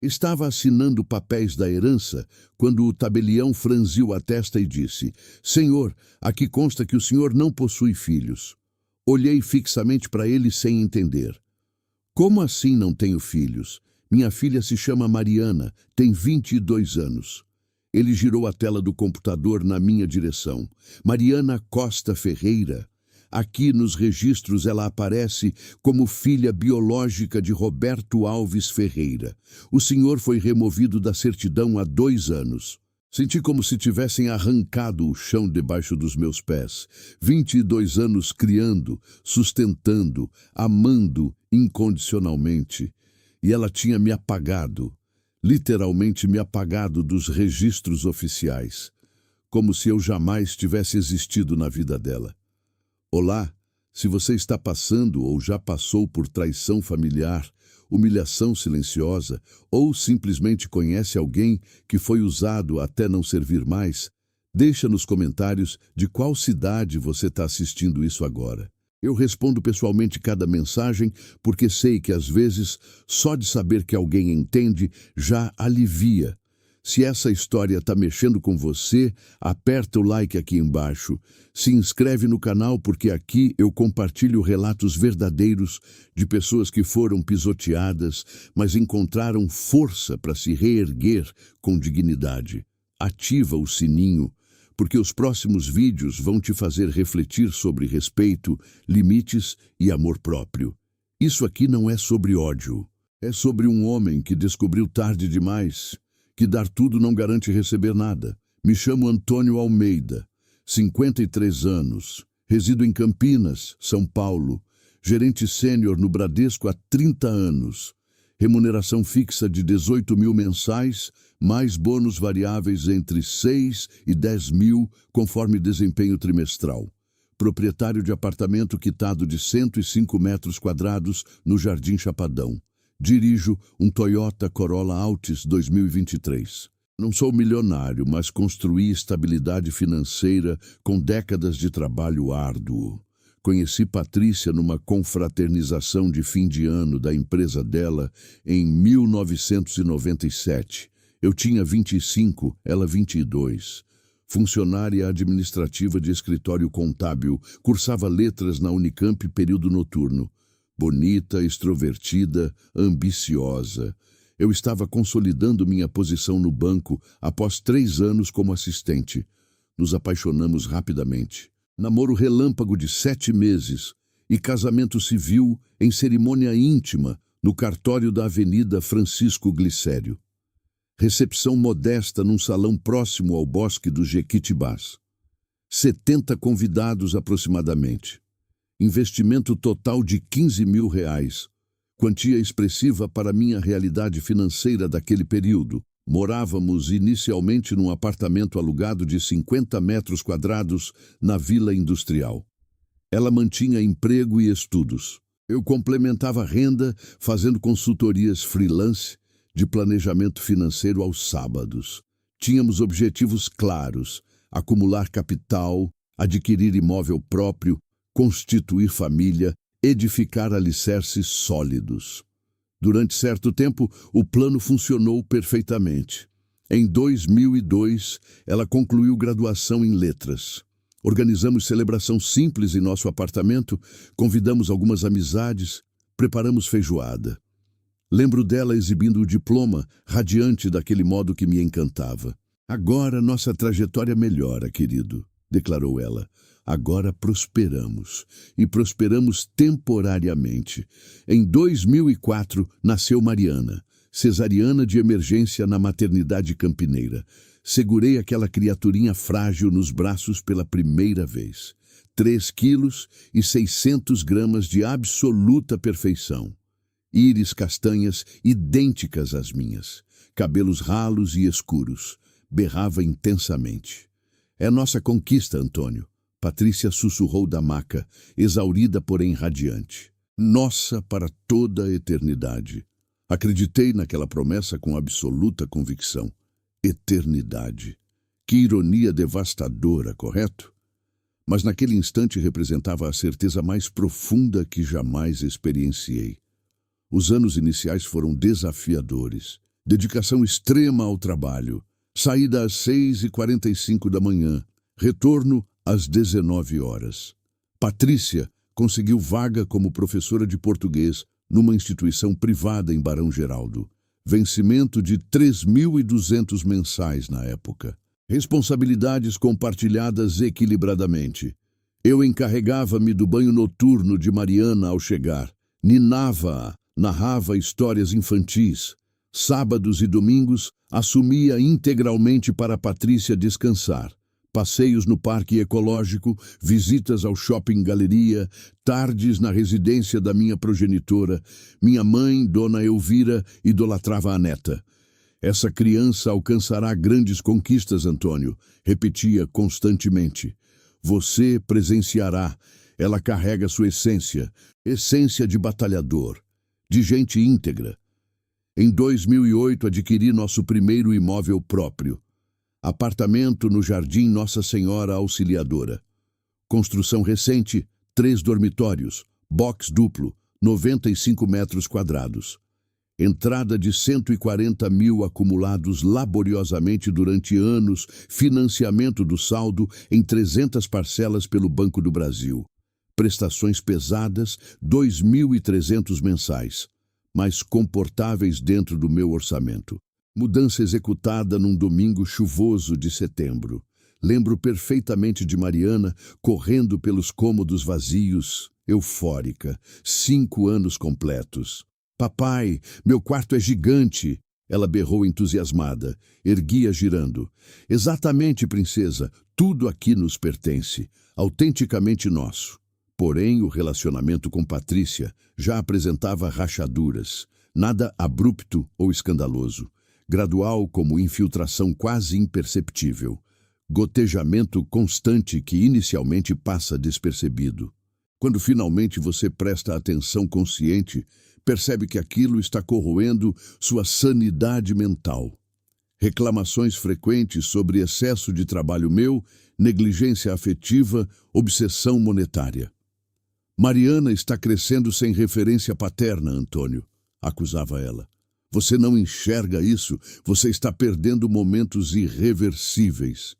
Estava assinando papéis da herança quando o tabelião franziu a testa e disse: Senhor, aqui consta que o senhor não possui filhos. Olhei fixamente para ele sem entender. Como assim não tenho filhos? Minha filha se chama Mariana, tem 22 anos. Ele girou a tela do computador na minha direção. Mariana Costa Ferreira. Aqui nos registros ela aparece como filha biológica de Roberto Alves Ferreira. O senhor foi removido da certidão há 2 anos. Senti como se tivessem arrancado o chão debaixo dos meus pés. 22 anos criando, sustentando, amando incondicionalmente. E ela tinha me apagado, literalmente me apagado dos registros oficiais, como se eu jamais tivesse existido na vida dela. Olá, se você está passando ou já passou por traição familiar, humilhação silenciosa ou simplesmente conhece alguém que foi usado até não servir mais, deixa nos comentários de qual cidade você está assistindo isso agora. Eu respondo pessoalmente cada mensagem porque sei que às vezes só de saber que alguém entende já alivia. Se essa história está mexendo com você, aperta o like aqui embaixo. Se inscreve no canal porque aqui eu compartilho relatos verdadeiros de pessoas que foram pisoteadas, mas encontraram força para se reerguer com dignidade. Ativa o sininho, porque os próximos vídeos vão te fazer refletir sobre respeito, limites e amor próprio. Isso aqui não é sobre ódio. É sobre um homem que descobriu tarde demais que dar tudo não garante receber nada. Me chamo Antônio Almeida, 53 anos, resido em Campinas, São Paulo, gerente sênior no Bradesco há 30 anos, remuneração fixa de 18 mil mensais, mais bônus variáveis entre 6 e 10 mil, conforme desempenho trimestral. Proprietário de apartamento quitado de 105 metros quadrados no Jardim Chapadão. Dirijo um Toyota Corolla Altis 2023. Não sou milionário, mas construí estabilidade financeira com décadas de trabalho árduo. Conheci Patrícia numa confraternização de fim de ano da empresa dela em 1997. Eu tinha 25, ela 22. Funcionária administrativa de escritório contábil, cursava letras na Unicamp período noturno. Bonita, extrovertida, ambiciosa. Eu estava consolidando minha posição no banco após 3 anos como assistente. Nos apaixonamos rapidamente. Namoro relâmpago de 7 meses e casamento civil em cerimônia íntima no cartório da Avenida Francisco Glicério. Recepção modesta num salão próximo ao Bosque dos Jequitibás. 70 convidados aproximadamente. Investimento total de R$15 mil, quantia expressiva para minha realidade financeira daquele período. Morávamos inicialmente num apartamento alugado de 50 metros quadrados na Vila Industrial. Ela mantinha emprego e estudos. Eu complementava a renda fazendo consultorias freelance de planejamento financeiro aos sábados. Tínhamos objetivos claros: acumular capital, adquirir imóvel próprio, constituir família, edificar alicerces sólidos. Durante certo tempo, o plano funcionou perfeitamente. Em 2002, ela concluiu graduação em letras. Organizamos celebração simples em nosso apartamento, convidamos algumas amizades, preparamos feijoada. Lembro dela exibindo o diploma, radiante daquele modo que me encantava. Agora nossa trajetória melhora, querido, declarou ela. Agora prosperamos, e prosperamos temporariamente. Em 2004, nasceu Mariana, cesariana de emergência na maternidade campineira. Segurei aquela criaturinha frágil nos braços pela primeira vez. 3 quilos e 600 gramas de absoluta perfeição. Íris castanhas idênticas às minhas. Cabelos ralos e escuros. Berrava intensamente. É nossa conquista, Antônio. Patrícia sussurrou da maca, exaurida porém radiante. Nossa para toda a eternidade. Acreditei naquela promessa com absoluta convicção. Eternidade. Que ironia devastadora, correto? Mas naquele instante representava a certeza mais profunda que jamais experienciei. Os anos iniciais foram desafiadores. Dedicação extrema ao trabalho. Saída às 6h45 da manhã. Retorno às 19 horas. Patrícia conseguiu vaga como professora de português numa instituição privada em Barão Geraldo. Vencimento de 3.200 mensais na época. Responsabilidades compartilhadas equilibradamente. Eu encarregava-me do banho noturno de Mariana ao chegar. Ninava-a, narrava histórias infantis. Sábados e domingos, assumia integralmente para Patrícia descansar. Passeios no parque ecológico, visitas ao shopping galeria, tardes na residência da minha progenitora. Minha mãe, Dona Elvira, idolatrava a neta. Essa criança alcançará grandes conquistas, Antônio, repetia constantemente. Você presenciará. Ela carrega sua essência, essência de batalhador, de gente íntegra. Em 2008, adquiri nosso primeiro imóvel próprio. Apartamento no Jardim Nossa Senhora Auxiliadora. Construção recente, 3 dormitórios, box duplo, 95 metros quadrados. Entrada de 140 mil acumulados laboriosamente durante anos, financiamento do saldo em 300 parcelas pelo Banco do Brasil. Prestações pesadas, 2.300 mensais, mas comportáveis dentro do meu orçamento. Mudança executada num domingo chuvoso de setembro. Lembro perfeitamente de Mariana correndo pelos cômodos vazios, eufórica, 5 anos completos. Papai, meu quarto é gigante, ela berrou entusiasmada, erguia girando. Exatamente, princesa, tudo aqui nos pertence, autenticamente nosso. Porém, o relacionamento com Patrícia já apresentava rachaduras, nada abrupto ou escandaloso. Gradual como infiltração quase imperceptível, gotejamento constante que inicialmente passa despercebido. Quando finalmente você presta atenção consciente, percebe que aquilo está corroendo sua sanidade mental. Reclamações frequentes sobre excesso de trabalho meu, negligência afetiva, obsessão monetária. Mariana está crescendo sem referência paterna, Antônio, acusava ela. Você não enxerga isso, você está perdendo momentos irreversíveis.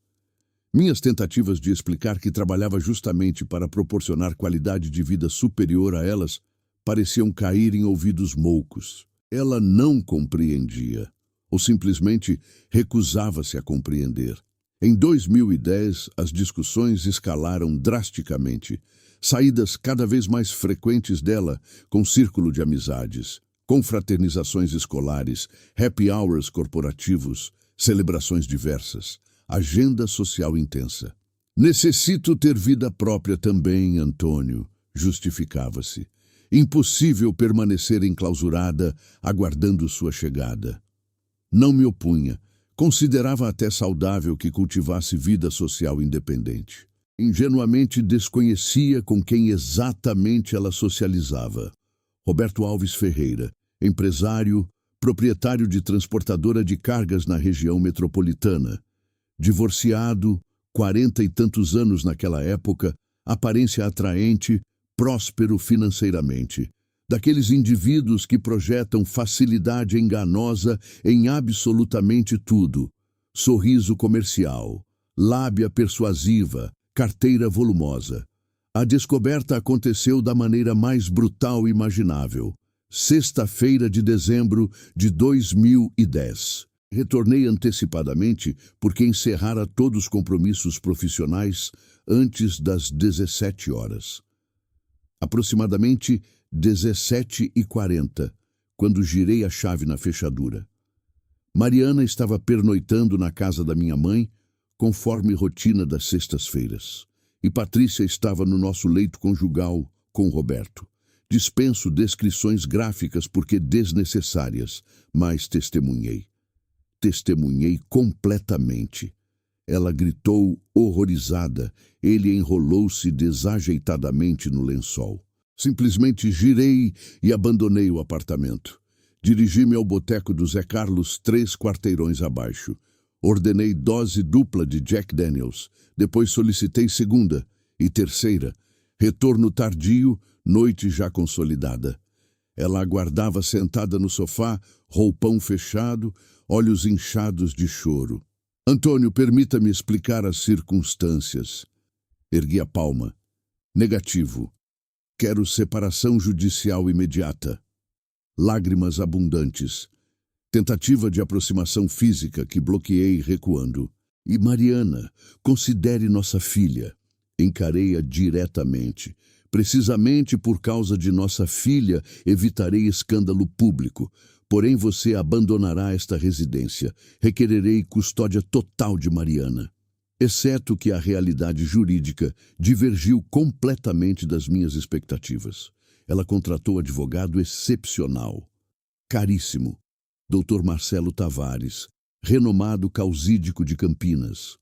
Minhas tentativas de explicar que trabalhava justamente para proporcionar qualidade de vida superior a elas pareciam cair em ouvidos moucos. Ela não compreendia, ou simplesmente recusava-se a compreender. Em 2010, as discussões escalaram drasticamente, saídas cada vez mais frequentes dela com círculo de amizades. Confraternizações escolares, happy hours corporativos, celebrações diversas, agenda social intensa. Necessito ter vida própria também, Antônio, justificava-se. Impossível permanecer enclausurada, aguardando sua chegada. Não me opunha, considerava até saudável que cultivasse vida social independente. Ingenuamente desconhecia com quem exatamente ela socializava. Roberto Alves Ferreira, empresário, proprietário de transportadora de cargas na região metropolitana. Divorciado, 40 e tantos anos naquela época, aparência atraente, próspero financeiramente. Daqueles indivíduos que projetam facilidade enganosa em absolutamente tudo. Sorriso comercial, lábia persuasiva, carteira volumosa. A descoberta aconteceu da maneira mais brutal imaginável. Sexta-feira de dezembro de 2010. Retornei antecipadamente porque encerrara todos os compromissos profissionais antes das 17 horas. Aproximadamente 17h40, quando girei a chave na fechadura. Mariana estava pernoitando na casa da minha mãe, conforme rotina das sextas-feiras. E Patrícia estava no nosso leito conjugal com Roberto. Dispenso descrições gráficas porque desnecessárias, mas testemunhei. Testemunhei completamente. Ela gritou horrorizada. Ele enrolou-se desajeitadamente no lençol. Simplesmente girei e abandonei o apartamento. Dirigi-me ao boteco do Zé Carlos 3 quarteirões abaixo. Ordenei dose dupla de Jack Daniels. Depois solicitei segunda e terceira. Retorno tardio, noite já consolidada. Ela aguardava sentada no sofá, roupão fechado, olhos inchados de choro. Antônio, permita-me explicar as circunstâncias. Ergui a palma. Negativo. Quero separação judicial imediata. Lágrimas abundantes. Tentativa de aproximação física que bloqueei recuando. E Mariana, considere nossa filha. Encarei-a diretamente. Precisamente por causa de nossa filha, evitarei escândalo público. Porém, você abandonará esta residência. Requererei custódia total de Mariana. Exceto que a realidade jurídica divergiu completamente das minhas expectativas. Ela contratou advogado excepcional. Caríssimo. Dr. Marcelo Tavares, renomado causídico de Campinas.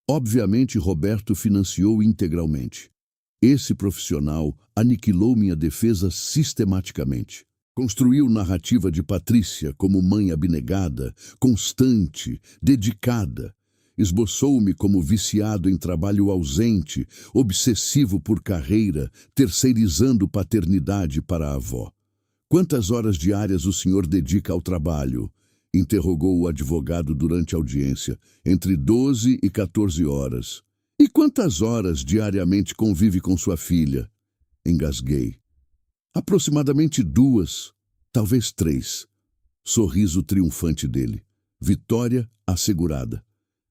Obviamente, Roberto financiou integralmente. Esse profissional aniquilou minha defesa sistematicamente. Construiu narrativa de Patrícia como mãe abnegada, constante, dedicada. Esboçou-me como viciado em trabalho ausente, obsessivo por carreira, terceirizando paternidade para a avó. Quantas horas diárias o senhor dedica ao trabalho? Interrogou o advogado durante a audiência. Entre 12 e 14 horas. E quantas horas diariamente convive com sua filha? Engasguei. Aproximadamente 2, talvez 3. Sorriso triunfante dele. Vitória assegurada.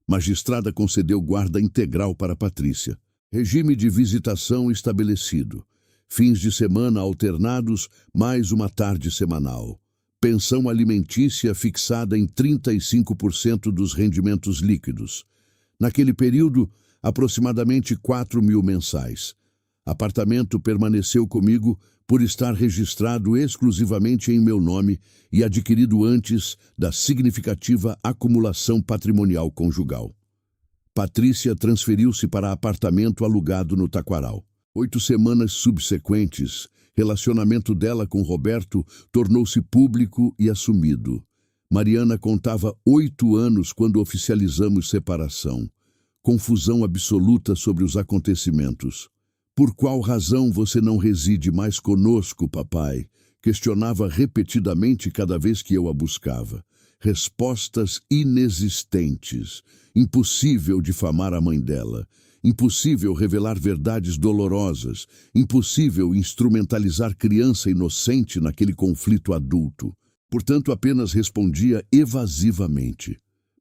Magistrada concedeu guarda integral para Patrícia. Regime de visitação estabelecido. Fins de semana alternados, mais uma tarde semanal. Pensão alimentícia fixada em 35% dos rendimentos líquidos. Naquele período, aproximadamente 4.000 mensais. Apartamento permaneceu comigo por estar registrado exclusivamente em meu nome e adquirido antes da significativa acumulação patrimonial conjugal. Patrícia transferiu-se para apartamento alugado no Taquaral. 8 semanas subsequentes, relacionamento dela com Roberto tornou-se público e assumido. Mariana contava 8 anos quando oficializamos separação. Confusão absoluta sobre os acontecimentos. Por qual razão você não reside mais conosco, papai? Questionava repetidamente cada vez que eu a buscava. Respostas inexistentes. Impossível difamar a mãe dela. Impossível revelar verdades dolorosas. Impossível instrumentalizar criança inocente naquele conflito adulto. Portanto, apenas respondia evasivamente.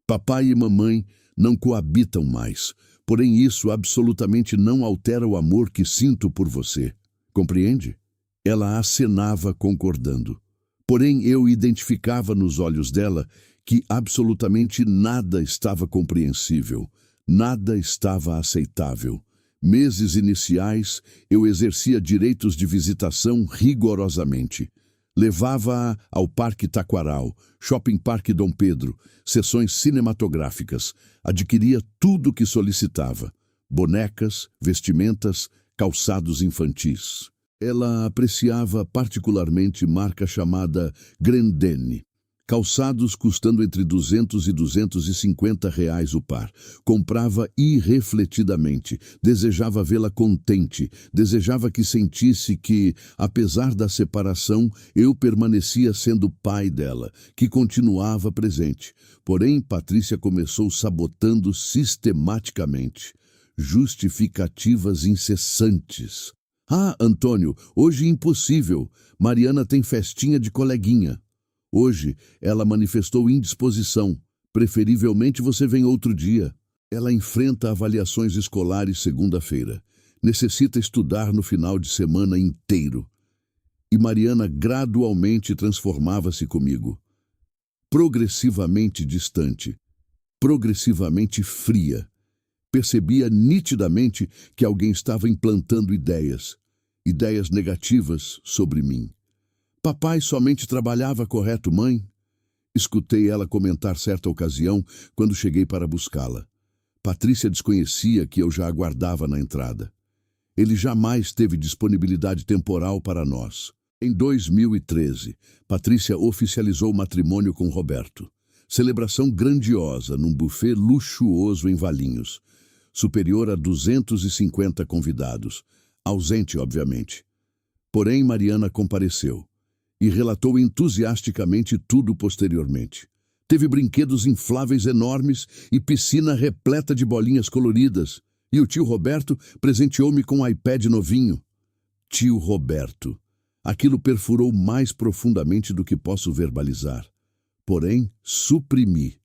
Papai e mamãe não coabitam mais. Porém, isso absolutamente não altera o amor que sinto por você. Compreende? Ela acenava concordando. Porém, eu identificava nos olhos dela que absolutamente nada estava compreensível, nada estava aceitável. Meses iniciais, eu exercia direitos de visitação rigorosamente. Levava-a ao Parque Taquaral, Shopping Parque Dom Pedro, sessões cinematográficas. Adquiria tudo o que solicitava. Bonecas, vestimentas, calçados infantis. Ela apreciava particularmente marca chamada Grendene. Calçados custando entre 200 e 250 reais o par. Comprava irrefletidamente. Desejava vê-la contente. Desejava que sentisse que, apesar da separação, eu permanecia sendo pai dela, que continuava presente. Porém, Patrícia começou sabotando sistematicamente. Justificativas incessantes. Ah, Antônio, hoje impossível. Mariana tem festinha de coleguinha. Hoje, ela manifestou indisposição. Preferivelmente você vem outro dia. Ela enfrenta avaliações escolares segunda-feira. Necessita estudar no final de semana inteiro. E Mariana gradualmente transformava-se comigo. Progressivamente distante. Progressivamente fria. Percebia nitidamente que alguém estava implantando ideias negativas sobre mim. Papai somente trabalhava, correto, mãe? Escutei ela comentar certa ocasião quando cheguei para buscá-la. Patrícia desconhecia que eu já aguardava na entrada. Ele jamais teve disponibilidade temporal para nós. Em 2013, Patrícia oficializou o matrimônio com Roberto. Celebração grandiosa num buffet luxuoso em Valinhos. Superior a 250 convidados. Ausente, obviamente. Porém, Mariana compareceu. E relatou entusiasticamente tudo posteriormente. Teve brinquedos infláveis enormes e piscina repleta de bolinhas coloridas. E o tio Roberto presenteou-me com um iPad novinho. Tio Roberto. Aquilo perfurou mais profundamente do que posso verbalizar. Porém, suprimi.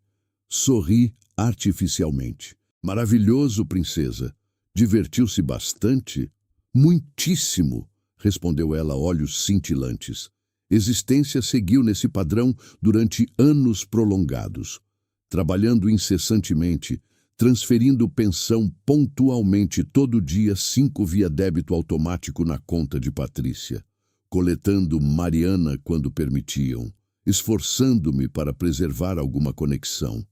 Sorri artificialmente. Maravilhoso, princesa. Divertiu-se bastante? Muitíssimo, respondeu ela, olhos cintilantes. Existência seguiu nesse padrão durante anos prolongados, trabalhando incessantemente, transferindo pensão pontualmente todo dia 5 via débito automático na conta de Patrícia, coletando Mariana quando permitiam, esforçando-me para preservar alguma conexão.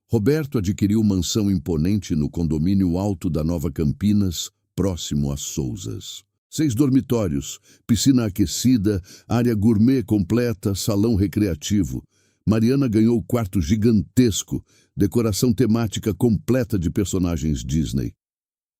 Roberto adquiriu mansão imponente no condomínio alto da Nova Campinas, próximo a Sousas. 6 dormitórios, piscina aquecida, área gourmet completa, salão recreativo. Mariana ganhou quarto gigantesco, decoração temática completa de personagens Disney.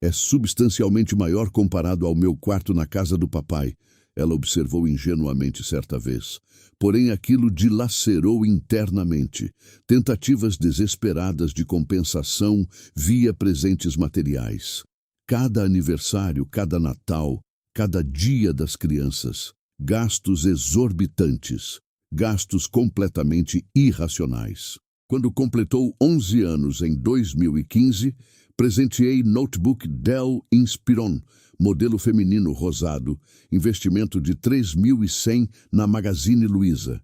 É substancialmente maior comparado ao meu quarto na casa do papai, ela observou ingenuamente certa vez. Porém, aquilo dilacerou internamente, tentativas desesperadas de compensação via presentes materiais. Cada aniversário, cada Natal, cada dia das crianças, gastos exorbitantes, gastos completamente irracionais. Quando completou 11 anos em 2015, presenteei notebook Dell Inspiron, modelo feminino rosado, investimento de 3.100 na Magazine Luiza.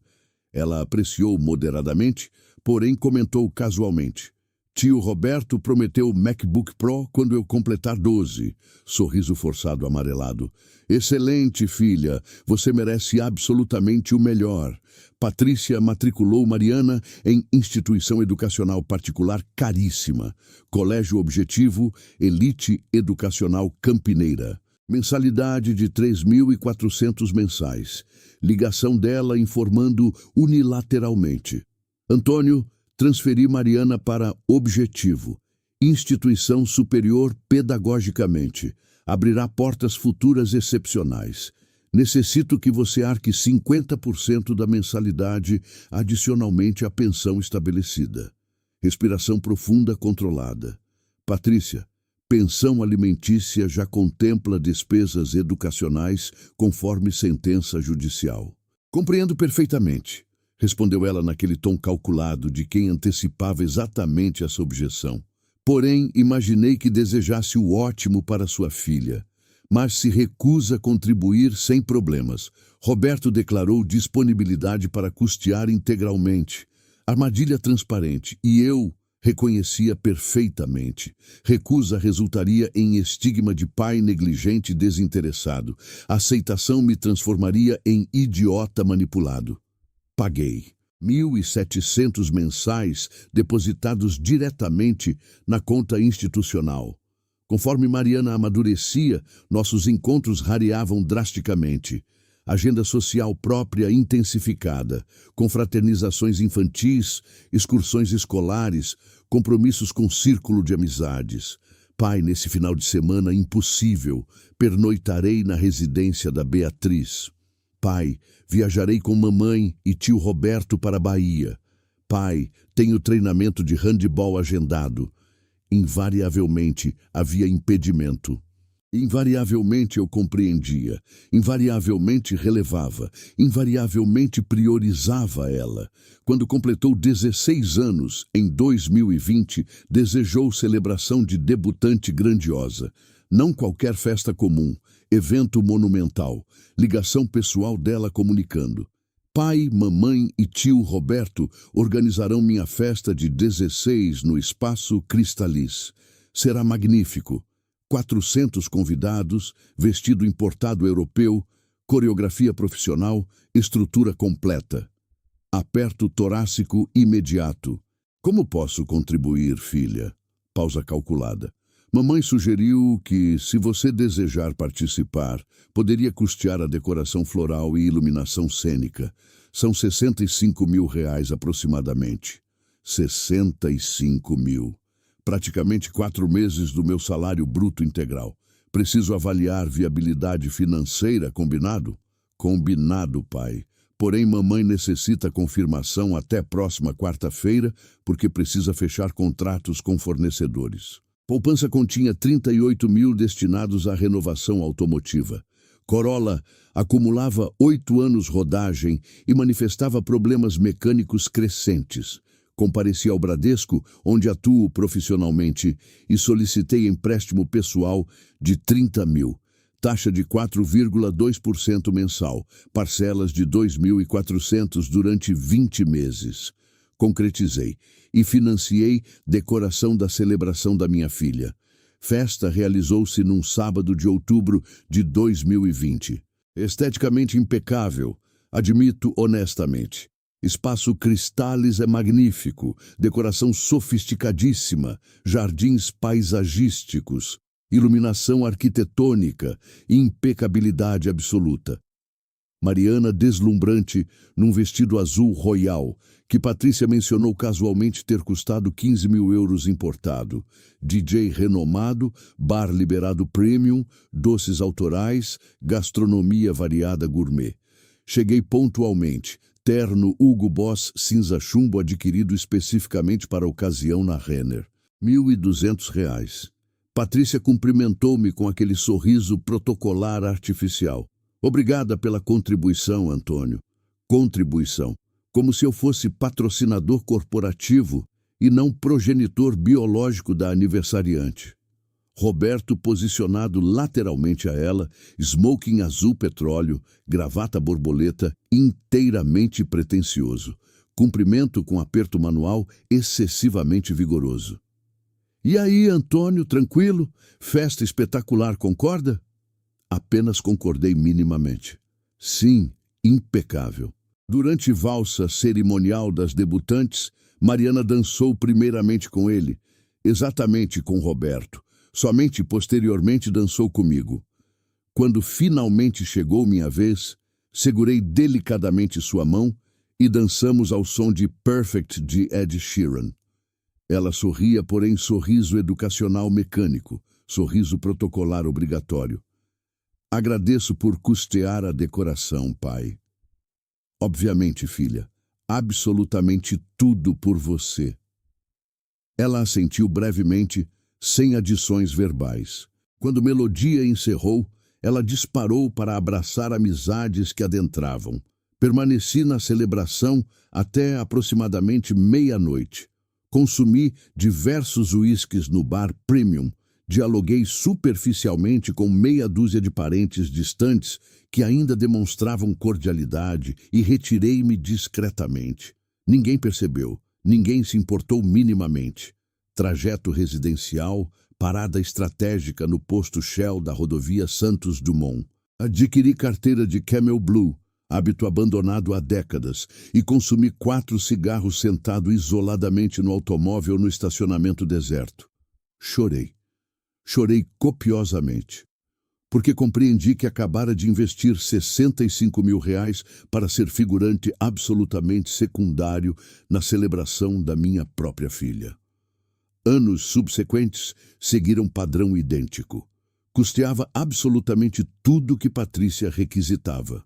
Ela apreciou moderadamente, porém comentou casualmente. Tio Roberto prometeu o MacBook Pro quando eu completar 12. Sorriso forçado amarelado. Excelente, filha. Você merece absolutamente o melhor. Patrícia matriculou Mariana em instituição educacional particular caríssima. Colégio Objetivo, Elite Educacional Campineira. Mensalidade de 3.400 mensais. Ligação dela informando unilateralmente. Antônio, transferi Mariana para Objetivo, instituição superior pedagogicamente. Abrirá portas futuras excepcionais. Necessito que você arque 50% da mensalidade adicionalmente à pensão estabelecida. Respiração profunda controlada. Patrícia, pensão alimentícia já contempla despesas educacionais conforme sentença judicial. Compreendo perfeitamente, respondeu ela naquele tom calculado de quem antecipava exatamente essa objeção. Porém, imaginei que desejasse o ótimo para sua filha, mas se recusa a contribuir sem problemas. Roberto declarou disponibilidade para custear integralmente. Armadilha transparente, e eu reconhecia perfeitamente. Recusa resultaria em estigma de pai negligente e desinteressado. Aceitação me transformaria em idiota manipulado. Paguei 1.700 mensais depositados diretamente na conta institucional. Conforme Mariana amadurecia, nossos encontros rareavam drasticamente. Agenda social própria intensificada, confraternizações infantis, excursões escolares, compromissos com círculo de amizades. Pai, nesse final de semana impossível, pernoitarei na residência da Beatriz. Pai, viajarei com mamãe e tio Roberto para a Bahia. Pai, tenho treinamento de handebol agendado. Invariavelmente havia impedimento. Invariavelmente eu compreendia, invariavelmente relevava, invariavelmente priorizava ela. Quando completou 16 anos, em 2020, desejou celebração de debutante grandiosa. Não qualquer festa comum, evento monumental, ligação pessoal dela comunicando. Pai, mamãe e tio Roberto organizarão minha festa de 16 no Espaço Cristalis. Será magnífico. 400 convidados, vestido importado europeu, coreografia profissional, estrutura completa. Aperto torácico imediato. Como posso contribuir, filha? Pausa calculada. Mamãe sugeriu que, se você desejar participar, poderia custear a decoração floral e iluminação cênica. São R$ 65.000 aproximadamente. 65 mil. Praticamente 4 meses do meu salário bruto integral. Preciso avaliar viabilidade financeira, combinado? Combinado, pai. Porém, mamãe necessita confirmação até próxima quarta-feira, porque precisa fechar contratos com fornecedores. Poupança continha 38 mil destinados à renovação automotiva. Corolla acumulava 8 anos rodagem e manifestava problemas mecânicos crescentes. Compareci ao Bradesco, onde atuo profissionalmente, e solicitei empréstimo pessoal de 30 mil. Taxa de 4,2% mensal, parcelas de 2.400 durante 20 meses. Concretizei e financiei decoração da celebração da minha filha. Festa realizou-se num sábado de outubro de 2020. Esteticamente impecável, admito honestamente. Espaço Cristales é magnífico, decoração sofisticadíssima, jardins paisagísticos, iluminação arquitetônica e impecabilidade absoluta. Mariana deslumbrante num vestido azul royal, que Patrícia mencionou casualmente ter custado 15 mil euros importado. DJ renomado, bar liberado premium, doces autorais, gastronomia variada gourmet. Cheguei pontualmente. Terno Hugo Boss cinza chumbo adquirido especificamente para a ocasião na Renner. R$ 1.200. Patrícia cumprimentou-me com aquele sorriso protocolar artificial. Obrigada pela contribuição, Antônio. Contribuição. Como se eu fosse patrocinador corporativo e não progenitor biológico da aniversariante. Roberto posicionado lateralmente a ela, smoking azul petróleo, gravata borboleta, inteiramente pretensioso. Cumprimento com aperto manual excessivamente vigoroso. E aí, Antônio, tranquilo? Festa espetacular, concorda? Apenas concordei minimamente. Sim, impecável. Durante valsa cerimonial das debutantes, Mariana dançou primeiramente com ele, exatamente com Roberto. Somente posteriormente dançou comigo. Quando finalmente chegou minha vez, segurei delicadamente sua mão e dançamos ao som de Perfect de Ed Sheeran. Ela sorria, porém sorriso educacional mecânico, sorriso protocolar obrigatório. Agradeço por custear a decoração, pai. Obviamente, filha, absolutamente tudo por você. Ela assentiu brevemente, sem adições verbais. Quando melodia encerrou, ela disparou para abraçar amizades que adentravam. Permaneci na celebração até aproximadamente meia-noite. Consumi diversos uísques no bar premium. Dialoguei superficialmente com meia dúzia de parentes distantes que ainda demonstravam cordialidade e retirei-me discretamente. Ninguém percebeu, ninguém se importou minimamente. Trajeto residencial, parada estratégica no posto Shell da rodovia Santos Dumont. Adquiri carteira de Camel Blue, hábito abandonado há décadas, e consumi 4 cigarros sentado isoladamente no automóvel no estacionamento deserto. Chorei. Chorei copiosamente, porque compreendi que acabara de investir 65 mil reais para ser figurante absolutamente secundário na celebração da minha própria filha. Anos subsequentes seguiram padrão idêntico. Custeava absolutamente tudo que Patrícia requisitava.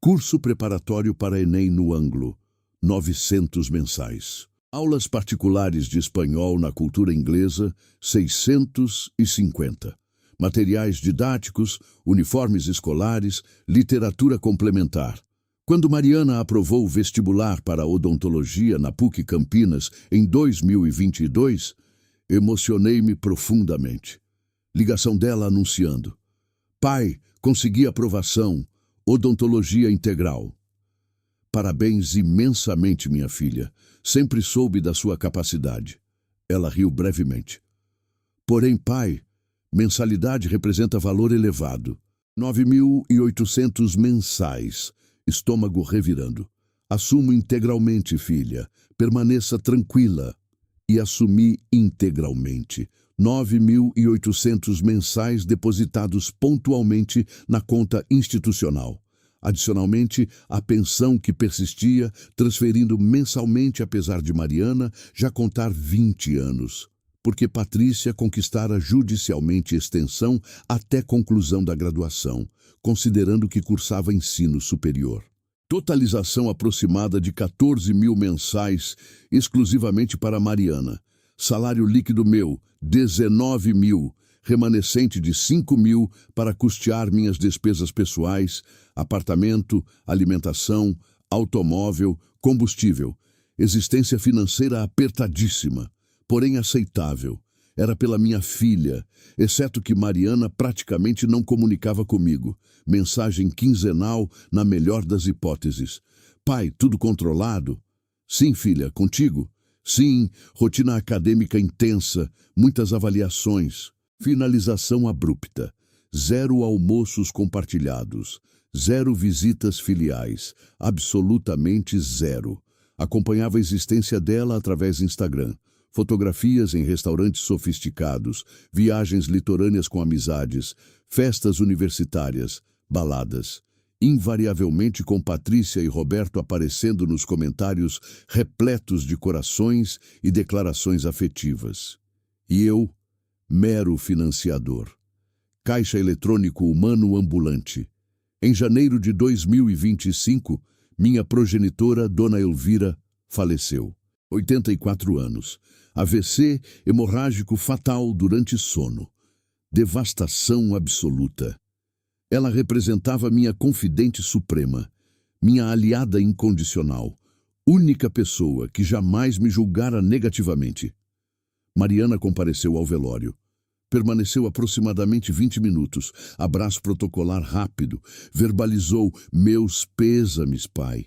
Curso preparatório para Enem no Anglo, 900 mensais. Aulas particulares de espanhol na cultura inglesa, 650. Materiais didáticos, uniformes escolares, literatura complementar. Quando Mariana aprovou o vestibular para odontologia na PUC Campinas em 2022, emocionei-me profundamente. Ligação dela anunciando: pai, consegui aprovação, odontologia integral. Parabéns imensamente, minha filha. Sempre soube da sua capacidade. Ela riu brevemente. Porém, pai, mensalidade representa valor elevado. 9.800 mensais. Estômago revirando. Assumo integralmente, filha. Permaneça tranquila. E assumi integralmente. 9.800 mensais depositados pontualmente na conta institucional. Adicionalmente, a pensão que persistia, transferindo mensalmente apesar de Mariana já contar 20 anos, porque Patrícia conquistara judicialmente extensão até conclusão da graduação, considerando que cursava ensino superior. Totalização aproximada de 14 mil mensais, exclusivamente para Mariana. Salário líquido meu, 19 mil. Remanescente de 5 mil para custear minhas despesas pessoais, apartamento, alimentação, automóvel, combustível. Existência financeira apertadíssima, porém aceitável. Era pela minha filha, exceto que Mariana praticamente não comunicava comigo. Mensagem quinzenal, na melhor das hipóteses. Pai, tudo controlado? Sim, filha, contigo? Sim, rotina acadêmica intensa, muitas avaliações. Finalização abrupta. 0 almoços compartilhados. 0 visitas filiais. Absolutamente 0. Acompanhava a existência dela através do Instagram. Fotografias em restaurantes sofisticados, viagens litorâneas com amizades, festas universitárias, baladas. Invariavelmente com Patrícia e Roberto aparecendo nos comentários repletos de corações e declarações afetivas. E eu, mero financiador. Caixa eletrônico humano ambulante. Em janeiro de 2025, minha progenitora, Dona Elvira, faleceu. 84 anos. AVC hemorrágico fatal durante sono. Devastação absoluta. Ela representava minha confidente suprema, minha aliada incondicional, única pessoa que jamais me julgara negativamente. Mariana compareceu ao velório. Permaneceu aproximadamente 20 minutos, abraço protocolar rápido, verbalizou meus pêsames, pai,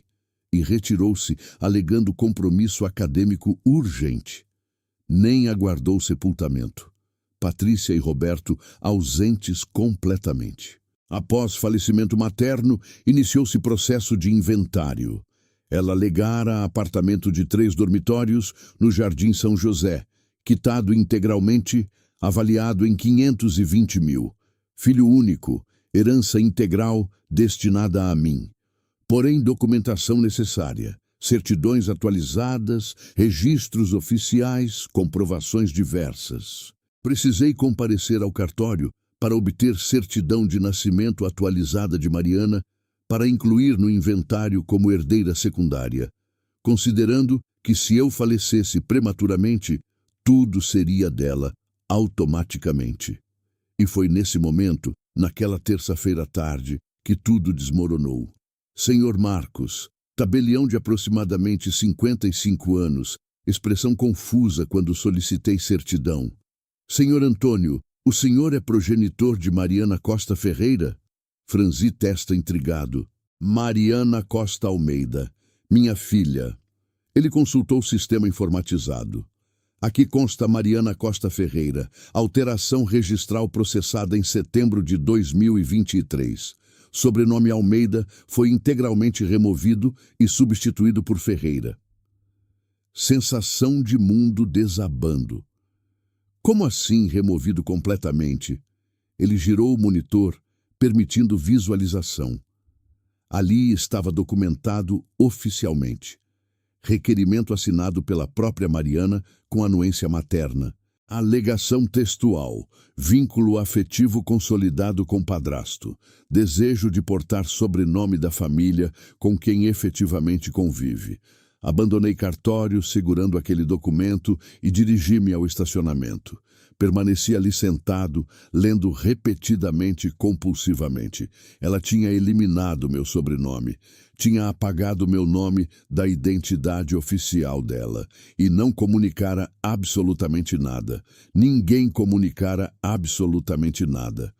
e retirou-se, alegando compromisso acadêmico urgente. Nem aguardou sepultamento. Patrícia e Roberto ausentes completamente. Após falecimento materno, iniciou-se processo de inventário. Ela legara apartamento de 3 dormitórios no Jardim São José, quitado integralmente, avaliado em 520 mil. Filho único, herança integral destinada a mim. Porém, documentação necessária. Certidões atualizadas, registros oficiais, comprovações diversas. Precisei comparecer ao cartório para obter certidão de nascimento atualizada de Mariana, para incluir no inventário como herdeira secundária, considerando que se eu falecesse prematuramente, tudo seria dela, automaticamente. E foi nesse momento, naquela terça-feira à tarde, que tudo desmoronou. Senhor Marcos, tabelião de aproximadamente 55 anos, expressão confusa quando solicitei certidão. Senhor Antônio, o senhor é progenitor de Mariana Costa Ferreira? Franzi testa intrigado. Mariana Costa Almeida, minha filha. Ele consultou o sistema informatizado. Aqui consta Mariana Costa Ferreira, alteração registral processada em setembro de 2023. Sobrenome Almeida foi integralmente removido e substituído por Ferreira. Sensação de mundo desabando. Como assim removido completamente? Ele girou o monitor, permitindo visualização. Ali estava documentado oficialmente. Requerimento assinado pela própria Mariana com anuência materna. Alegação textual. Vínculo afetivo consolidado com padrasto. Desejo de portar sobrenome da família com quem efetivamente convive. Abandonei cartório segurando aquele documento e dirigi-me ao estacionamento. Permaneci ali sentado, lendo repetidamente e compulsivamente. Ela tinha eliminado meu sobrenome, tinha apagado meu nome da identidade oficial dela e não comunicara absolutamente nada. Ninguém comunicara absolutamente nada.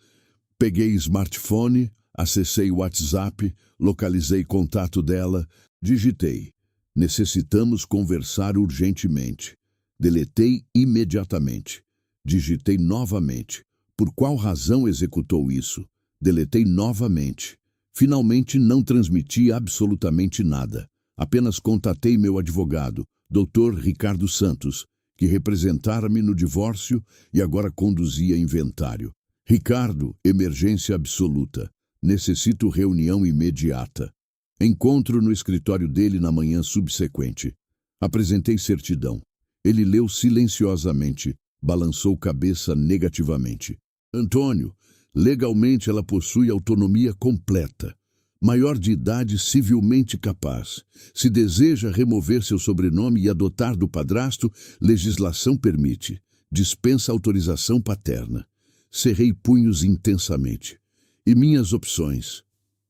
Peguei smartphone, acessei o WhatsApp, localizei contato dela, digitei. Necessitamos conversar urgentemente. Deletei imediatamente. Digitei novamente. Por qual razão executou isso? Deletei novamente. Finalmente não transmiti absolutamente nada. Apenas contatei meu advogado, Dr. Ricardo Santos, que representara-me no divórcio e agora conduzia inventário. Ricardo, emergência absoluta. Necessito reunião imediata. Encontro no escritório dele na manhã subsequente. Apresentei certidão. Ele leu silenciosamente, balançou cabeça negativamente. Antônio, legalmente ela possui autonomia completa. maior de idade, civilmente capaz. Se deseja remover seu sobrenome e adotar do padrasto, legislação permite. Dispensa autorização paterna. Cerrei punhos intensamente. E minhas opções?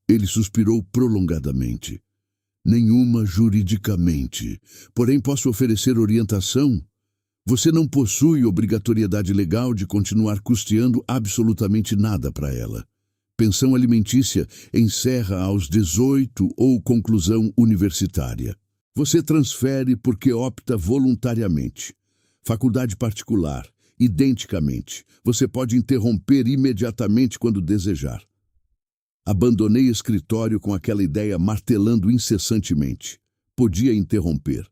Ele suspirou prolongadamente. Nenhuma juridicamente. Porém, posso oferecer orientação. Você não possui obrigatoriedade legal de continuar custeando absolutamente nada para ela. Pensão alimentícia encerra aos 18 ou conclusão universitária. Você transfere porque opta voluntariamente. Faculdade particular, identicamente. Você pode interromper imediatamente quando desejar. Abandonei escritório com aquela ideia martelando incessantemente. Podia interromper.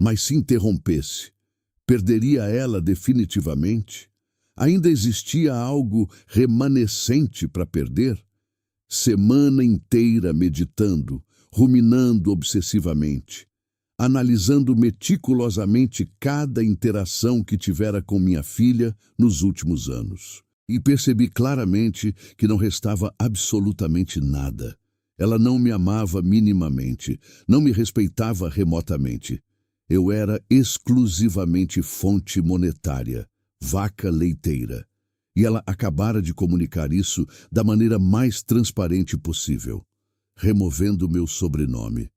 Mas se interrompesse, perderia ela definitivamente? Ainda existia algo remanescente para perder? Semana inteira meditando, ruminando obsessivamente, analisando meticulosamente cada interação que tivera com minha filha nos últimos anos. E percebi claramente que não restava absolutamente nada. Ela não me amava minimamente, não me respeitava remotamente. Eu era exclusivamente fonte monetária, vaca leiteira. E ela acabara de comunicar isso da maneira mais transparente possível, removendo meu sobrenome.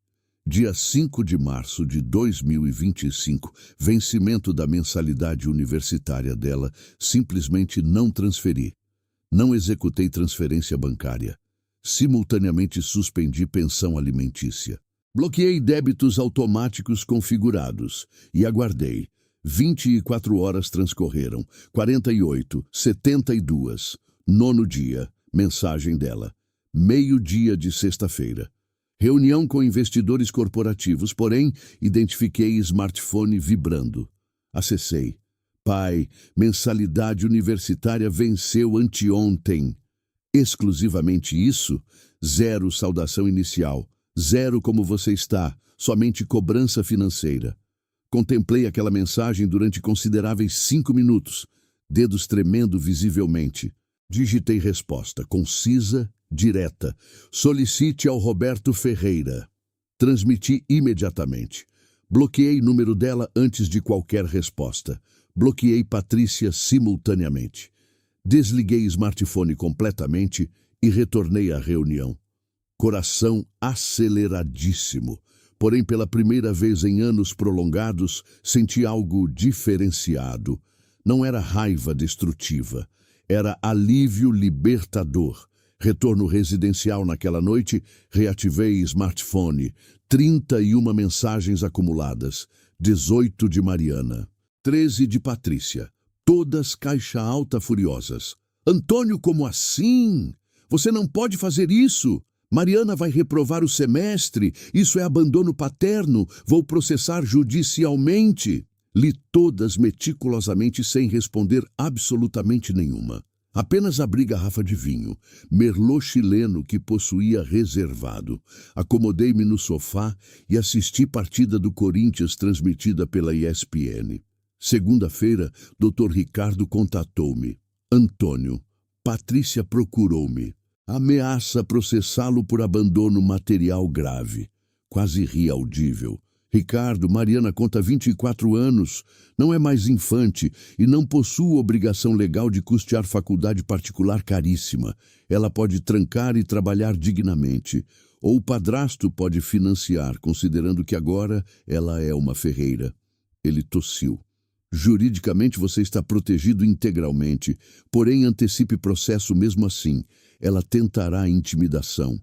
Dia 5 de março de 2025, vencimento da mensalidade universitária dela, simplesmente não transferi. Não executei transferência bancária. Simultaneamente suspendi pensão alimentícia. Bloqueei débitos automáticos configurados e aguardei. 24 horas transcorreram, 48, 72. Nono dia, mensagem dela. Meio-dia de sexta-feira. Reunião com investidores corporativos, porém, identifiquei smartphone vibrando. Acessei. Pai, mensalidade universitária venceu anteontem. Exclusivamente isso? Zero saudação inicial. Zero como você está, somente cobrança financeira. Contemplei aquela mensagem durante consideráveis 5 minutos, dedos tremendo visivelmente. Digitei resposta, concisa, direta. Solicite ao Roberto Ferreira. Transmiti imediatamente. Bloqueei número dela antes de qualquer resposta. Bloqueei Patrícia simultaneamente. Desliguei smartphone completamente e retornei à reunião. Coração aceleradíssimo. Porém, pela primeira vez em anos prolongados, senti algo diferenciado. Não era raiva destrutiva. Era alívio libertador. Retorno residencial naquela noite, reativei smartphone. 31 mensagens acumuladas. 18 de Mariana. 13 de Patrícia. Todas caixa alta furiosas. Antônio, como assim? Você não pode fazer isso. Mariana vai reprovar o semestre. Isso é abandono paterno. Vou processar judicialmente. Li todas meticulosamente sem responder absolutamente nenhuma. Apenas abri garrafa de vinho, merlot chileno que possuía reservado. Acomodei-me no sofá e assisti partida do Corinthians transmitida pela ESPN. Segunda-feira, Dr. Ricardo contatou-me. Antônio, Patrícia procurou-me. Ameaça processá-lo por abandono material grave. Quase ri audível. Ricardo, Mariana conta 24 anos, não é mais infante e não possui obrigação legal de custear faculdade particular caríssima. Ela pode trancar e trabalhar dignamente. Ou o padrasto pode financiar, considerando que agora ela é uma ferreira. Ele tossiu. Juridicamente você está protegido integralmente, porém antecipe processo mesmo assim. Ela tentará intimidação.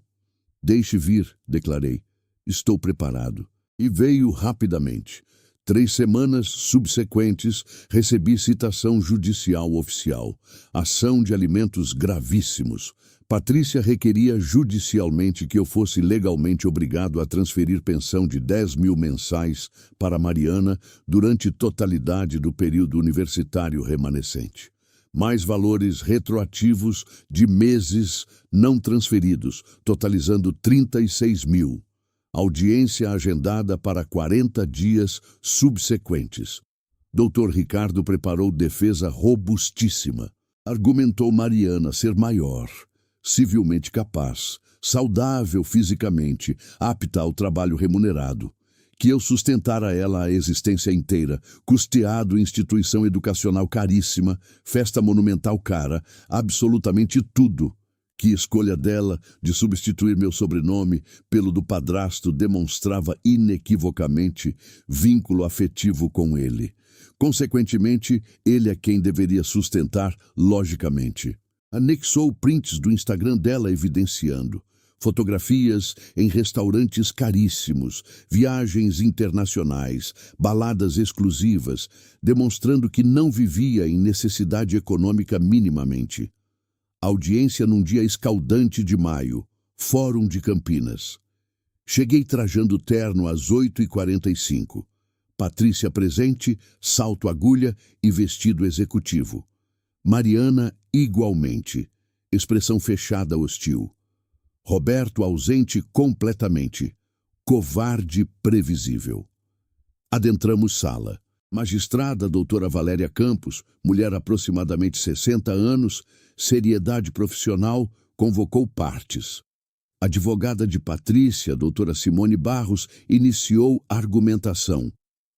Deixe vir, declarei. Estou preparado. E veio rapidamente. 3 semanas subsequentes, recebi citação judicial oficial. Ação de alimentos gravíssimos. Patrícia requeria judicialmente que eu fosse legalmente obrigado a transferir pensão de 10 mil mensais para Mariana durante totalidade do período universitário remanescente. Mais valores retroativos de meses não transferidos, totalizando 36 mil. Audiência agendada para 40 dias subsequentes. Dr. Ricardo preparou defesa robustíssima. Argumentou Mariana ser maior, civilmente capaz, saudável fisicamente, apta ao trabalho remunerado, que eu sustentara ela a existência inteira, custeado instituição educacional caríssima, festa monumental cara, absolutamente tudo. Que escolha dela de substituir meu sobrenome pelo do padrasto demonstrava inequivocamente vínculo afetivo com ele. Consequentemente, ele é quem deveria sustentar, logicamente. Anexou prints do Instagram dela evidenciando fotografias em restaurantes caríssimos, viagens internacionais, baladas exclusivas, demonstrando que não vivia em necessidade econômica minimamente. Audiência num dia escaldante de maio, Fórum de Campinas. Cheguei trajando terno às 8h45. Patrícia presente, salto agulha e vestido executivo. Mariana igualmente, expressão fechada hostil. Roberto ausente completamente, covarde previsível. Adentramos sala. Magistrada doutora Valéria Campos, mulher aproximadamente 60 anos, seriedade profissional, convocou partes. Advogada de Patrícia, doutora Simone Barros, iniciou argumentação.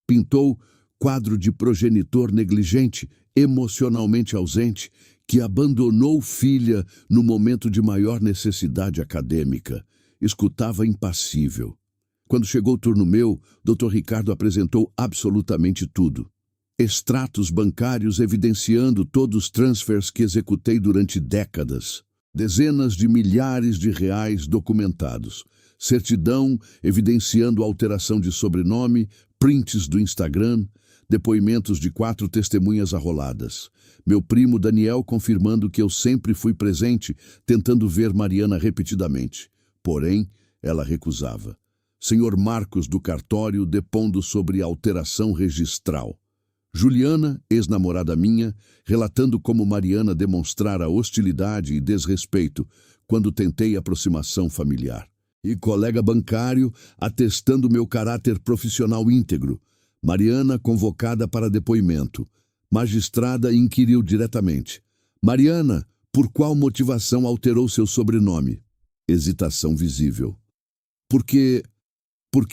Pintou quadro de progenitor negligente, emocionalmente ausente, que abandonou filha no momento de maior necessidade acadêmica. Escutava impassível. Quando chegou o turno meu, Dr. Ricardo apresentou absolutamente tudo. Extratos bancários evidenciando todos os transfers que executei durante décadas. Dezenas de milhares de reais documentados. Certidão evidenciando alteração de sobrenome, prints do Instagram, depoimentos de 4 testemunhas arroladas. Meu primo Daniel confirmando que eu sempre fui presente, tentando ver Mariana repetidamente. Porém, ela recusava. Senhor Marcos do cartório depondo sobre alteração registral. Juliana, ex-namorada minha, relatando como Mariana demonstrara hostilidade e desrespeito quando tentei aproximação familiar. E colega bancário atestando meu caráter profissional íntegro. Mariana convocada para depoimento. Magistrada inquiriu diretamente. Mariana, por qual motivação alterou seu sobrenome? Hesitação visível. Porque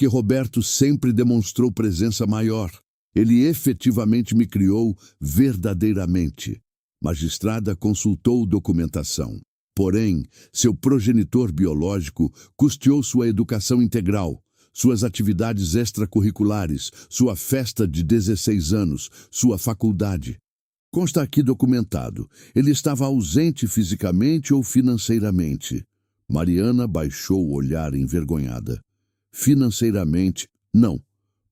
Roberto sempre demonstrou presença maior. Ele efetivamente me criou verdadeiramente. Magistrada consultou documentação. Porém, seu progenitor biológico custeou sua educação integral, suas atividades extracurriculares, sua festa de 16 anos, sua faculdade. Consta aqui documentado. Ele estava ausente fisicamente ou financeiramente. Mariana baixou o olhar envergonhada. Financeiramente, não.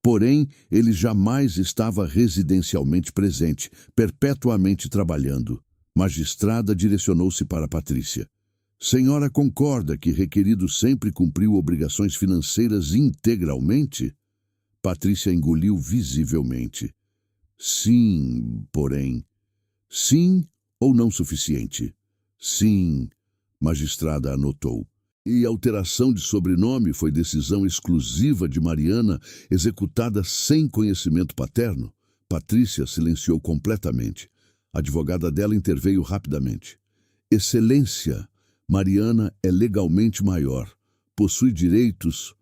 Porém, ele jamais estava residencialmente presente, perpetuamente trabalhando. Magistrada direcionou-se para Patrícia. Senhora concorda que requerido sempre cumpriu obrigações financeiras integralmente? Patrícia engoliu visivelmente. Sim, porém. Sim ou não suficiente? Sim, magistrada anotou. E alteração de sobrenome foi decisão exclusiva de Mariana, executada sem conhecimento paterno? Patrícia silenciou completamente. A advogada dela interveio rapidamente. Excelência, Mariana é legalmente maior. Possui direitos.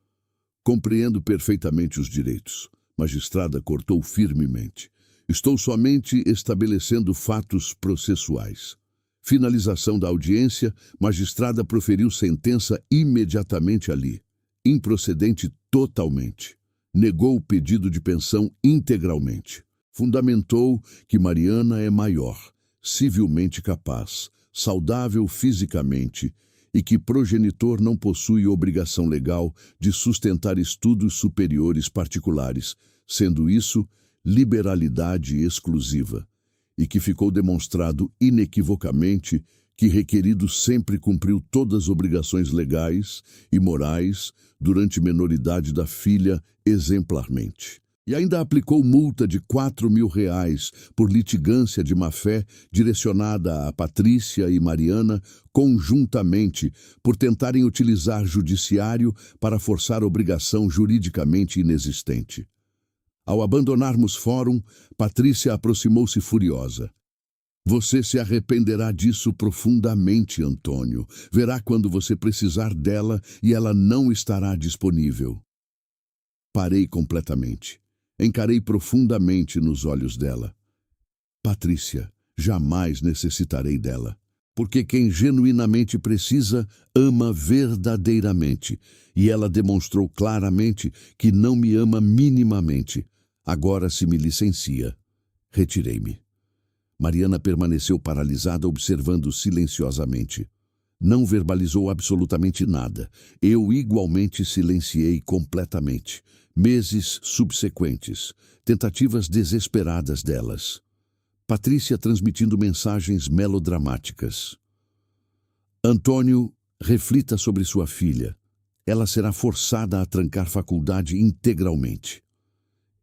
Compreendo perfeitamente os direitos. Magistrada cortou firmemente. Estou somente estabelecendo fatos processuais. Finalização da audiência, magistrada proferiu sentença imediatamente ali. Improcedente totalmente. Negou o pedido de pensão integralmente. Fundamentou que Mariana é maior, civilmente capaz, saudável fisicamente e que progenitor não possui obrigação legal de sustentar estudos superiores particulares, sendo isso liberalidade exclusiva. E que ficou demonstrado inequivocamente que requerido sempre cumpriu todas as obrigações legais e morais durante menoridade da filha exemplarmente. E ainda aplicou multa de R$ 4.000 por litigância de má-fé direcionada a Patrícia e Mariana conjuntamente por tentarem utilizar judiciário para forçar obrigação juridicamente inexistente. Ao abandonarmos fórum, Patrícia aproximou-se furiosa. Você se arrependerá disso profundamente, Antônio. Verá quando você precisar dela e ela não estará disponível. Parei completamente. Encarei profundamente nos olhos dela. Patrícia, jamais necessitarei dela. Porque quem genuinamente precisa, ama verdadeiramente. E ela demonstrou claramente que não me ama minimamente. Agora se me licencia. Retirei-me. Mariana permaneceu paralisada, observando silenciosamente. Não verbalizou absolutamente nada. Eu igualmente silenciei completamente. Meses subsequentes, tentativas desesperadas delas. Patrícia transmitindo mensagens melodramáticas. Antônio, reflita sobre sua filha. Ela será forçada a trancar faculdade integralmente.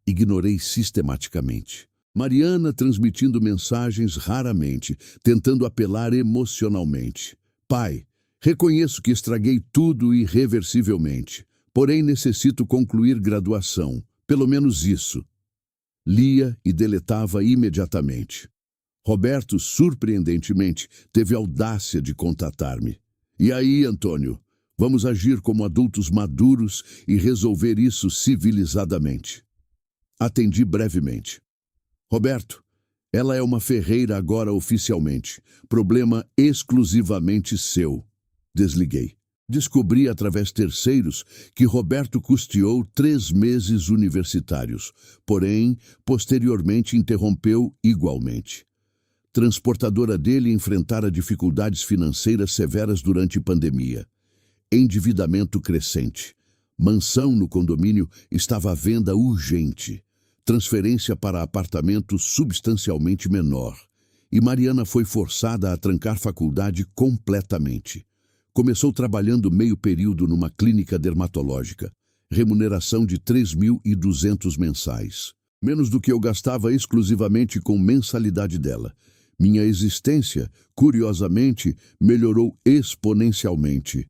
Ignorei sistematicamente. Mariana transmitindo mensagens raramente, tentando apelar emocionalmente. Pai, reconheço que estraguei tudo irreversivelmente, porém necessito concluir graduação, pelo menos isso. Lia e deletava imediatamente. Roberto, surpreendentemente, teve audácia de contatar-me. E aí, Antônio, vamos agir como adultos maduros e resolver isso civilizadamente. Atendi brevemente. Roberto, ela é uma ferreira agora oficialmente. Problema exclusivamente seu. Desliguei. Descobri através terceiros que Roberto custeou 3 meses universitários, porém, posteriormente interrompeu igualmente. Transportadora dele enfrentara dificuldades financeiras severas durante pandemia. Endividamento crescente. Mansão no condomínio estava à venda urgente. Transferência para apartamento substancialmente menor. E Mariana foi forçada a trancar faculdade completamente. Começou trabalhando meio período numa clínica dermatológica. Remuneração de 3.200 mensais. Menos do que eu gastava exclusivamente com mensalidade dela. Minha existência, curiosamente, melhorou exponencialmente.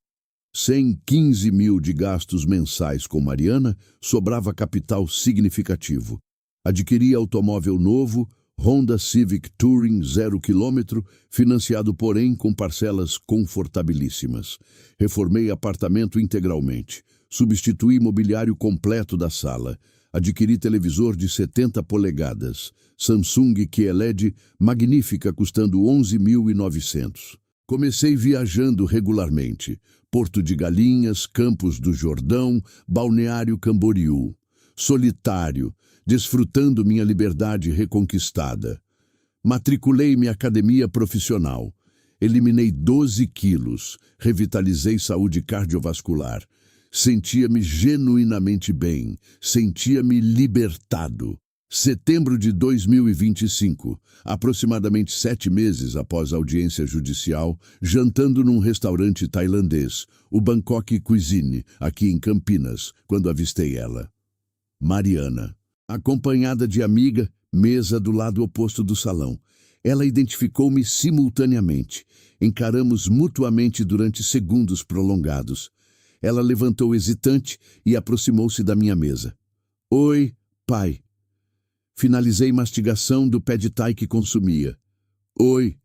Sem 15 mil de gastos mensais com Mariana, sobrava capital significativo. Adquiri automóvel novo, Honda Civic Touring 0 km, financiado porém com parcelas confortabilíssimas. Reformei apartamento integralmente. Substituí mobiliário completo da sala. Adquiri televisor de 70 polegadas. Samsung QLED magnífica custando 11.900. Comecei viajando regularmente. Porto de Galinhas, Campos do Jordão, Balneário Camboriú. Solitário, desfrutando minha liberdade reconquistada. Matriculei-me em academia profissional. Eliminei 12 quilos. Revitalizei saúde cardiovascular. Sentia-me genuinamente bem. Sentia-me libertado. Setembro de 2025, aproximadamente 7 meses após a audiência judicial, jantando num restaurante tailandês, o Bangkok Cuisine, aqui em Campinas, quando avistei ela. Mariana, acompanhada de amiga, mesa do lado oposto do salão. Ela identificou-me simultaneamente. Encaramos mutuamente durante segundos prolongados. Ela levantou hesitante e aproximou-se da minha mesa. Oi, pai. Finalizei mastigação do pad thai que consumia. Oi.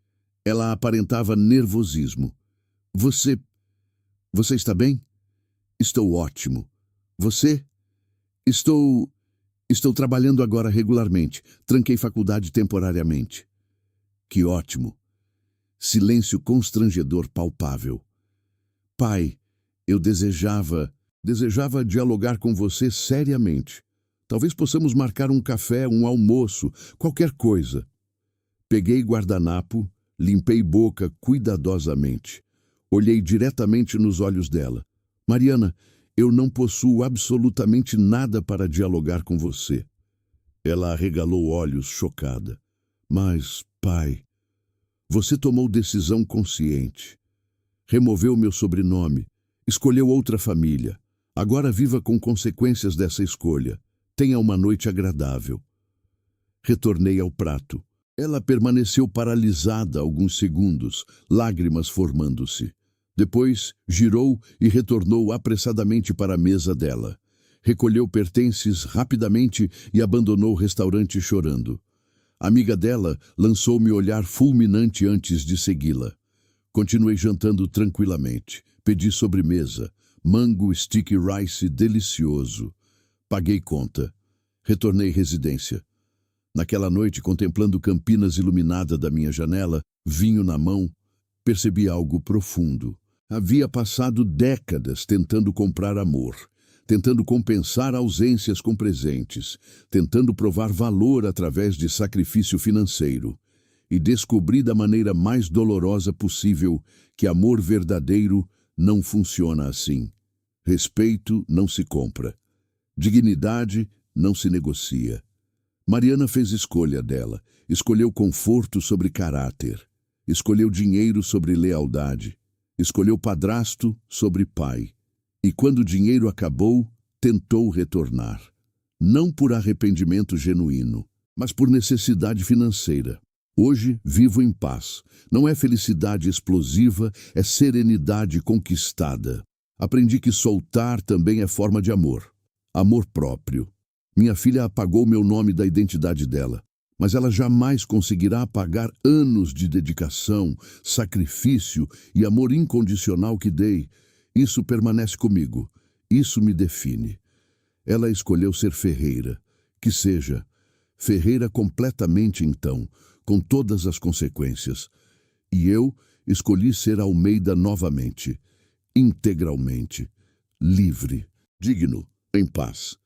Ela aparentava nervosismo. Você está bem? Estou ótimo. Você? Estou trabalhando agora regularmente. Tranquei faculdade temporariamente. Que ótimo. Silêncio constrangedor palpável. Pai, eu desejava dialogar com você seriamente. Talvez possamos marcar um café, um almoço, qualquer coisa. Peguei guardanapo, limpei boca cuidadosamente. Olhei diretamente nos olhos dela. Mariana, eu não possuo absolutamente nada para dialogar com você. Ela arregalou olhos, chocada. Mas, pai, você tomou decisão consciente. Removeu meu sobrenome, escolheu outra família. Agora viva com consequências dessa escolha. Tenha uma noite agradável. Retornei ao prato. Ela permaneceu paralisada alguns segundos, lágrimas formando-se. Depois, girou e retornou apressadamente para a mesa dela. Recolheu pertences rapidamente e abandonou o restaurante chorando. A amiga dela lançou-me olhar fulminante antes de segui-la. Continuei jantando tranquilamente. Pedi sobremesa, mango sticky rice delicioso. Paguei conta. Retornei residência. Naquela noite, contemplando Campinas iluminada da minha janela, vinho na mão, percebi algo profundo. Havia passado décadas tentando comprar amor, tentando compensar ausências com presentes, tentando provar valor através de sacrifício financeiro. E descobri da maneira mais dolorosa possível que amor verdadeiro não funciona assim. Respeito não se compra. Dignidade não se negocia. Mariana fez escolha dela. Escolheu conforto sobre caráter. Escolheu dinheiro sobre lealdade. Escolheu padrasto sobre pai. E quando o dinheiro acabou, tentou retornar. Não por arrependimento genuíno, mas por necessidade financeira. Hoje vivo em paz. Não é felicidade explosiva, é serenidade conquistada. Aprendi que soltar também é forma de amor. Amor próprio. Minha filha apagou meu nome da identidade dela, mas ela jamais conseguirá apagar anos de dedicação, sacrifício e amor incondicional que dei. Isso permanece comigo. Isso me define. Ela escolheu ser ferreira. Que seja. Ferreira completamente então, com todas as consequências. E eu escolhi ser Almeida novamente, integralmente, livre, digno, em paz.